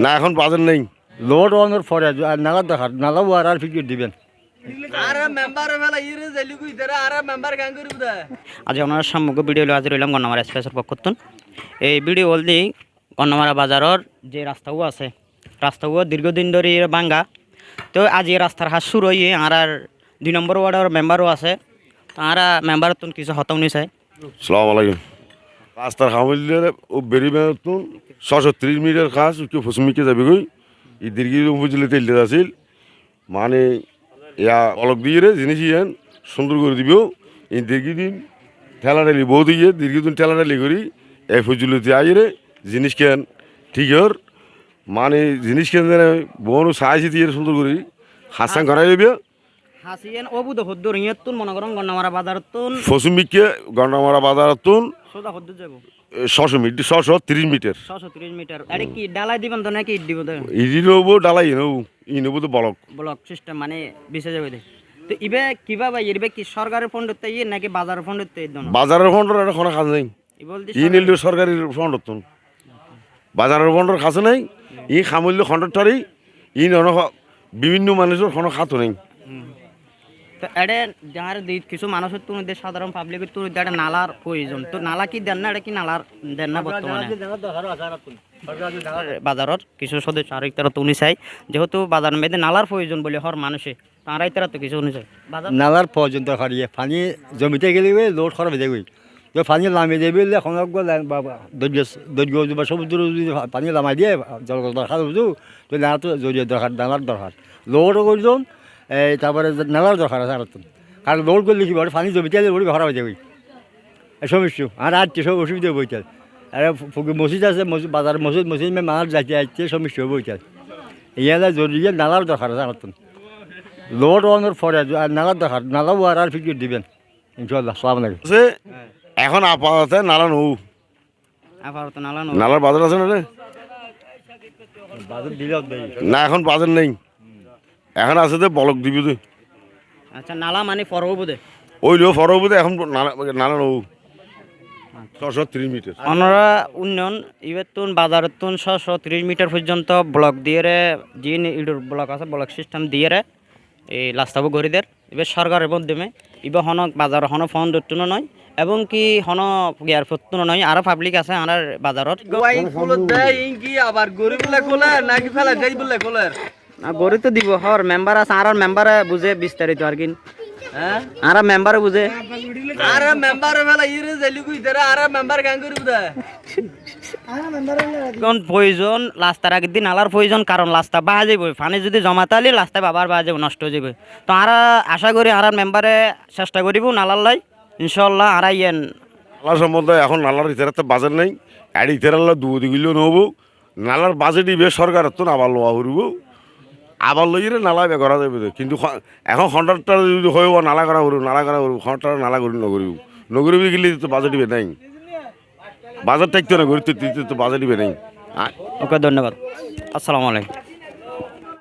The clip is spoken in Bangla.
না এখন বাজার নেই। লোড অনের পরে নালা দেখার নালা আর ফিকির দিবেন। আজ আপনার সম্মুখ ভিডিও হাজির হইলাম গন্নামারা এক্সপ্রেসের পক্ষতুন। এই ভিডিও বলতে গন্নামারা বাজারের যে রাস্তাও আছে, রাস্তাও দীর্ঘদিন ধরে ভাঙ্গা। তো আজ এই রাস্তার হাত শুরু হয়ে আর 2 নম্বর ওয়ার্ডের মেম্বারও আছে, তারা মেম্বারের তুন কিছু হতাউনি চাই। সালাম আলাইকুম। রাস্তার খামিলে ও বেরিয়ে 630 মিটার কাজ পশ্চিমিকে যাবে গই এই দীর্ঘদিন বুঝলে তেল আছিল মানে ইয়া অলক দিয়ে জিনিস ইয়ান সুন্দর করে দিব। এই দীর্ঘদিন ঠেলাঠালি বহুত ইয়ে দীর্ঘদিন ঠেলাঠালি করি এই ফজুলতে আইরে জিনিস কেন ঠিক হর মানে জিনিস কেন বনু সাইজ দিয়ে সুন্দর করি হাসান করাই দেবে। হাসিয়েন অবুদ হদ্দুর ইয়েতুন মনে করেন গন্নামারা বাজারতুন পশ্চিমিকে গন্ডামারা বাজারতুন সোজা হদ্দুর যাব 630 মিটার 630 মিটার। আরে কি ডালাই দিবেন তো নাকি ইট দিব তো? ইডি নেবো ডালাই নেবো ই নেবো তো ব্লক ব্লক সিস্টেম মানে বিছে যাবে দে। তো ইবে কিভাবে ইরবে কি সরকারের ফান্ডত তাই নাকি বাজারের ফান্ডত তাই দন? বাজারের ফন্ডর এটা কোনো কাজ নেই। ই বলতে ই নিলে সরকারি ফন্ডত বাজারের ফন্ডর কাছে নেই। ই খামল্য খন্ডটারই ই নন বিভিন্ন মানুষের কোনো খাতো নেই। তো এডে যার কিছু মানুষের তুন সাধারণ পাবলিকের তুন এটা নালার প্রয়োজন। তো নালা কি দেন না, এটা কি নালার দেন না বর্তমানে বাজারের কিছু সদস্য আর তারা তো উনি চাই যেহেতু বাজার মেয়েদের নালার প্রয়োজন বলে হর মানুষে তারাই তারা তো কিছু উনি চাই নালার প্রয়োজন দরকার ইয়ে পানি জমিতে গেলে লোড খরচ হয়ে যাবে। তো পানি নামিয়ে দেবে এখন দৈর্ঘ্য বা সমুদ্র যদি পানি নামাই দিয়ে জল দরকার বুঝু তো নালা তো জড়িয়ে দরকার নালার দরকার লোডও করলাম এই তারপরে নালার দরকার আছে আর কারণ লোড করলে কি বলে পানি জমিতে গেলে ওটি খারাপ হয়ে যাবে সমস্যা আর আজকে সব অসুবিধা বইতে আর মসজিদ আছে বাজার মসজিদ মাছ যাইতে যাইতে সমস্যা বইতে ইয়ালে জড়িয়ে নালার দরকার আছে আর লোড অনের পরে নালার দরকার নালাও আর ফিকির দিবেন ইনশাল্লাহ সব লাগে এখন আপাতত নালা নৌ আপাতত নালা নালার বাজার আছে না রে না এখন বাজার নেই। এখন আছে তো ব্লক দিবি তুই। আচ্ছা নালা মানে ফরবুদে ওই লো ফরবুদে এখন নালা নৌ 630 মিটার। অনরা উন্নয়ন ইবেতুন বাজারতুন 630 মিটার পর্যন্ত ব্লক দিয়ে যে ইডুর ব্লক আছে ব্লক সিস্টেম দিয়ে এই রাস্তাবো গরিদের এবার সরকারের মাধ্যমে ইবে হন বাজার হন ফোন দত্তুন নয় এবং কি হন গিয়ার ফতুন নয় আরো পাবলিক আছে আর বাজারত আবার গরিব বলে খোলে নাকি ফেলা যাই বলে খোলে না গরি তো দিব হর মেম্বার আছে আর মেম্বারে বুঝে বিস্তারিত আর কি আর মেম্বারে বুঝে আর মেম্বার ফেলা ইরে জেলি কই দেরা আর মেম্বার গান করিব দে কোন প্রয়োজন রাস্তার আগের দিন নালার প্রয়োজন কারণ রাস্তা বাহা যাবে পানি যদি জমা তালি রাস্তায় বাবার বাহা যাবে নষ্ট হয়ে যাবে। তো আর আশা করি আর মেম্বারে চেষ্টা করিব নালার লাই ইনশাল্লাহ আর ইয়েন নালার সম্বন্ধে এখন নালার ইতার তো বাজার নেই আর ইতার দুদি গিলেও নেবো নালার বাজেট দিবে সরকার তো আবার লোয়া করব আবার লইরে নালা বে করা যাবে কিন্তু এখন খন্ডারটা যদি হয় নালা করা করব খন্ডারটা নালা করি নগরীব গেলে তো বাজেট দিবে নাই বাজার থাকতো না গরিব তো বাজেট দিবে নাই। ওকে ধন্যবাদ। আসসালামু আলাইকুম।